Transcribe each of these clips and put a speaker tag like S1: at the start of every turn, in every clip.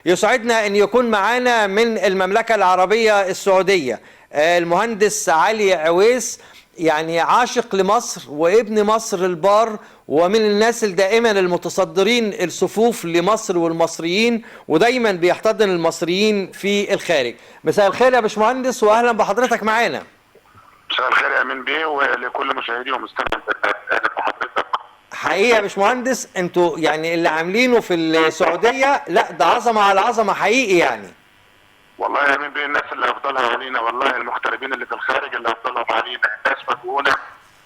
S1: يسعدنا أن يكون معنا من المملكة العربية السعودية المهندس علي عويس، يعني عاشق لمصر وابن مصر البار، ومن الناس دائما المتصدرين الصفوف لمصر والمصريين، ودايما بيحتضن المصريين في الخارج. مساء الخير يا باشمهندس، واهلا بحضرتك معانا.
S2: مساء الخير يا امين بيه، ولكل مشاهدي ومستمعي اهلا بحضرتك.
S1: حقيقة يا باشمهندس انتوا يعني اللي عاملينه في السعودية، لا ده عظمة على عظمة حقيقي يعني.
S2: والله يا امين بيه، الناس اللي افضلها علينا، والله المغتربين اللي في الخارج اللي افضلهم علينا، الناس فاجئونا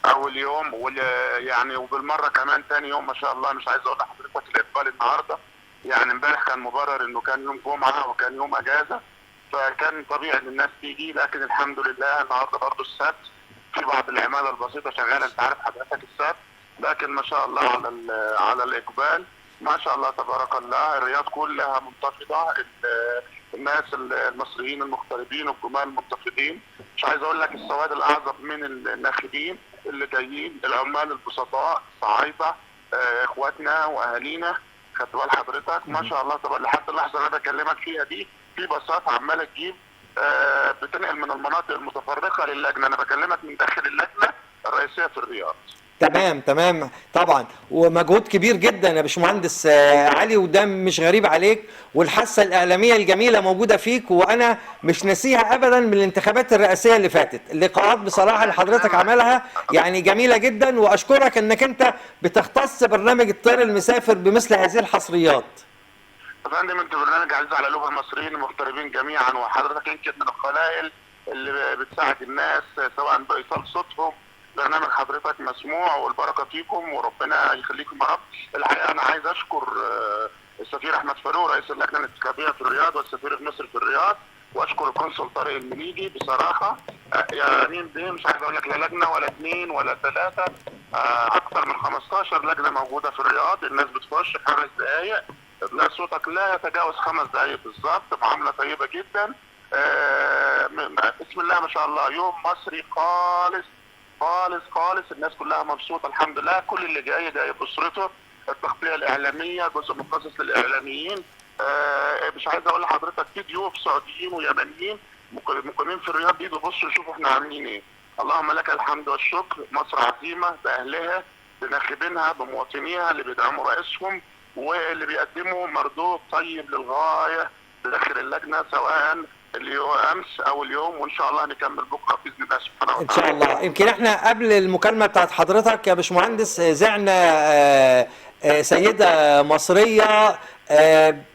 S2: اول يوم يعني وبالمره كمان ثاني يوم ما شاء الله. مش عايز اقول لحضرتك الاقبال النهارده، يعني امبارح كان مبرر انه كان يوم جمعه وكان يوم اجازه، فكان طبيعي ان الناس تيجي، لكن الحمد لله النهارده برضه السبت في بعض العماله البسيطه شغاله، انت عارف حضرتك السبت، لكن ما شاء الله على الاقبال ما شاء الله تبارك الله. الرياض كلها منتفضه، الناس المصريين المغتربين والجمال منتفضين. مش عايز اقول لك السواد الاعظم من الناخبين اللي جايين، العمال البسطاء الصعايده، اخواتنا واهالينا، خدت بال حضرتك ما شاء الله طبعا. لحد اللحظه اللي انا بكلمك فيها دي في باصات عماله تجيب بتنقل من المناطق المتفرقه للجنه. انا بكلمك من داخل اللجنه الرئيسيه في الرياض.
S1: تمام طبعا، ومجهود كبير جدا يا باشمهندس علي، وده مش غريب عليك، والحاسه الاعلاميه الجميله موجوده فيك، وانا مش ناسيها ابدا من الانتخابات الرئاسيه اللي فاتت. اللقاءات بصراحه اللي حضرتك عملها يعني جميله جدا، واشكرك انك انت بتختص برنامج الطير المسافر بمثل هذه الحصريات.
S2: يا فندم انت برنامج عزيز على قلوب المصريين المغتربين جميعا، وحضرتك يمكن من القلائل اللي بتساعد الناس سواء بايصال صوتهم. برنامج حضرتك مسموع والبركه فيكم وربنا يخليكم يا رب. الحقيقه انا عايز اشكر السفير احمد فاروق رئيس اللجنه الانتخابيه في الرياض والسفير المصري في الرياض، واشكر القنصل طارق المليجي. بصراحه يا امين بيه مش عايز اقول لك لا لجنه ولا اثنين ولا ثلاثه، اكثر من 15 لجنه موجوده في الرياض. الناس بتخش 5 دقائق، لا صوتك لا يتجاوز 5 دقائق بالظبط، معامله طيبه جدا. بسم الله ما شاء الله، يوم مصري خالص خالص خالص. الناس كلها مبسوطه الحمد لله، كل اللي جاي باسرته. التغطيه الاعلاميه جزء مخصص للاعلاميين. مش عايز اقول لحضرتك في ضيوف سعوديين ويمنيين مقيمين في الرياض بيجوا يبصوا يشوفوا احنا عاملين ايه. اللهم لك الحمد والشكر. مصر عظيمه باهلها بناخبينها بمواطنيها اللي بيدعموا رئيسهم، واللي بيقدموا مردود طيب للغايه داخل اللجنه، سواء امس او اليوم، وان شاء الله هنكمل بكره باذن الله سبحانه وتعالى.
S1: ان شاء الله. يمكن احنا قبل المكالمه بتاعت حضرتك يا باشمهندس زعنا سيده مصريه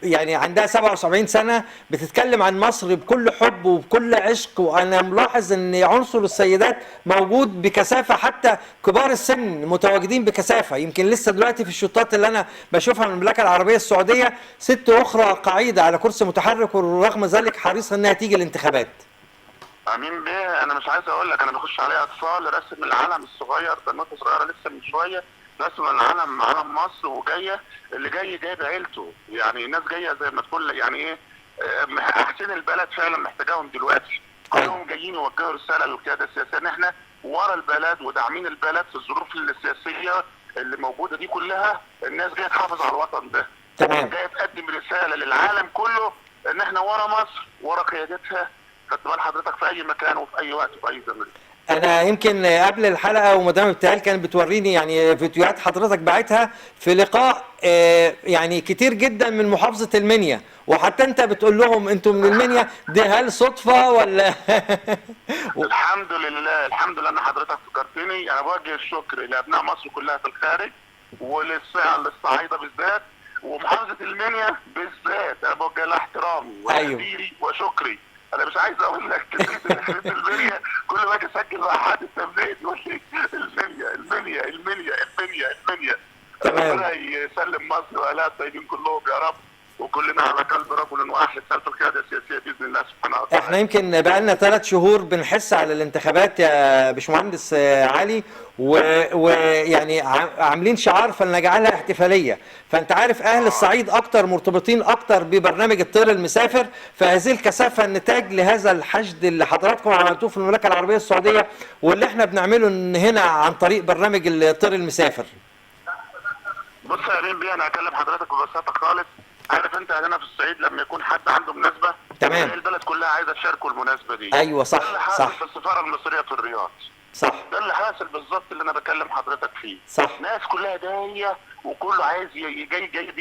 S1: يعني عندها 77 سنه بتتكلم عن مصر بكل حب وبكل عشق، وانا ملاحظ ان عنصر السيدات موجود بكثافه، حتى كبار السن متواجدين بكثافه. يمكن لسه دلوقتي في الشطات اللي انا بشوفها من المملكه العربيه السعوديه ست اخرى قاعده على كرسي متحرك، ورغم ذلك حريصه انها تيجي الانتخابات.
S2: امين بيه انا مش عايز اقول لك، انا بخش عليا اطفال رسم العلم الصغير، بنوته صغيره لسه من شويه رسم العلم، علم مصر، وجايه اللي جايب عيلته. يعني الناس جايه زي ما تقول يعني ايه، احسن البلد فعلا محتاجاهم دلوقتي. كلهم جايين يوجهوا رساله للقياده السياسيه ان احنا ورا البلد وداعمين البلد في الظروف السياسيه اللي موجوده دي كلها. الناس جايه تحافظ على الوطن ده، جايه تقدم رساله للعالم كله ان احنا ورا مصر ورا قيادتها. خدت بال حضرتك في اي مكان وفي اي وقت وفي اي زمان.
S1: انا يمكن قبل الحلقه ومدام ابتهال كانت بتوريني يعني فيديوهات حضرتك بعتها في لقاء يعني كتير جدا من محافظه المنيا، وحتى انت بتقول لهم انتم من المنيا، دي هل صدفه ولا
S2: الحمد لله الحمد لله ان حضرتك فكرتني. انا بوجه الشكر لابناء مصر كلها في الخارج، وللصعايده بالذات، ومحافظه المنيا بالذات انا بوجه لها احترامي وتقديري وشكري. انا مش عايز اقول لك كلمه المنيا، كل ما اجي اسجل مع حد التمرين يقول لي المنيا المنيا المنيا المنيا المنيا. ربنا يسلم مصر واهلها الطيبين كلهم يا رب، وكلنا على قلب رجل واحد سالت القياده السياسيه باذن الله سبحانه وتعالى.
S1: احنا يمكن بقالنا 3 شهور بنحس على الانتخابات يا باشمهندس علي، ويعني عاملين شعار فلنجعلها احتفاليه. فانت عارف اهل الصعيد اكتر مرتبطين اكتر ببرنامج الطير المسافر، فهذه الكثافه النتاج لهذا الحشد اللي حضراتكم عملتوه في المملكه العربيه السعوديه، واللي احنا بنعمله هنا عن طريق برنامج الطير المسافر.
S2: بص يا امين بيه، انا هكلم حضرتك ببساطه خالص. عارف انت هنا في الصعيد لما يكون حد عنده مناسبه
S1: تمام.
S2: البلد كلها عايزه تشاركه المناسبه دي.
S1: ايوه
S2: ده اللي
S1: صح
S2: حاصل
S1: صح
S2: في السفاره المصريه في الرياض.
S1: صح
S2: ده اللي حاصل بالظبط اللي انا بكلم حضرتك فيه.
S1: صح.
S2: ناس كلها جايه وكله عايز جاي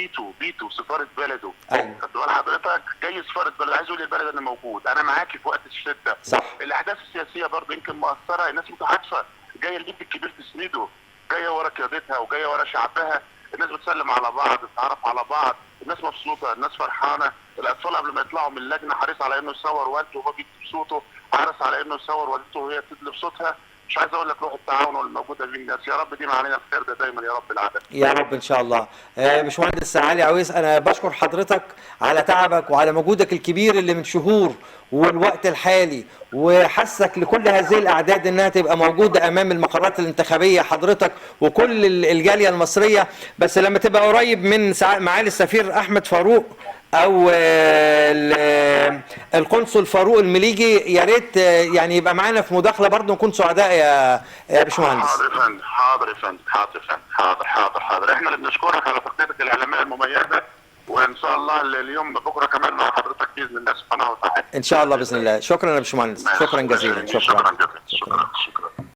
S2: بيته سفاره بلده.
S1: ايوه
S2: خد بال حضرتك، جاي سفاره بلد، عايز يقول للبلد انا موجود، انا معاكي في وقت الشده.
S1: صح.
S2: الاحداث السياسيه برضه يمكن مؤثره، الناس متحالفه، جايه البيت الكبير تسنده، جايه ورا قيادتها وجايه ورا شعبها، الناس بتسلم على بعض، تتعرف على بعض، الناس مبسوطه، الناس فرحانه، الاطفال قبل ما يطلعوا من اللجنه حريص على انه يصور والده وهو بيكتب صوته، حريص على انه يصور والدته وهي بتدلب صوتها. مش عايز اقول لك روح التعاون الموجوده بين الناس، يا رب دينا علينا الخير ده دايما يا رب العالمين.
S1: يا رب ان شاء الله. باشمهندس علي عويس، انا بشكر حضرتك على تعبك وعلى مجهودك الكبير اللي من شهور والوقت الحالي، وحثك لكل هذه الاعداد انها تبقى موجوده امام المقرات الانتخابيه، حضرتك وكل الجاليه المصريه. بس لما تبقى قريب من معالي السفير احمد فاروق او القنصل فاروق المليجي، يا ريت يعني يبقى معانا في مداخله برضه، نكون سعداء يا باشمهندس.
S2: حاضر يا فندم، حاضر يا فندم، حاضر يا فندم، حاضر. احنا اللي بنشكرك على تغطيتك الاعلاميه المميزه، وان شاء الله اليوم بكره كمان مع حضرتك باذن الله سبحانه وتعالى.
S1: ان شاء الله باذن الله. شكرا يا باشمهندس، شكرا جزيلا.
S2: شكرا جزيلا.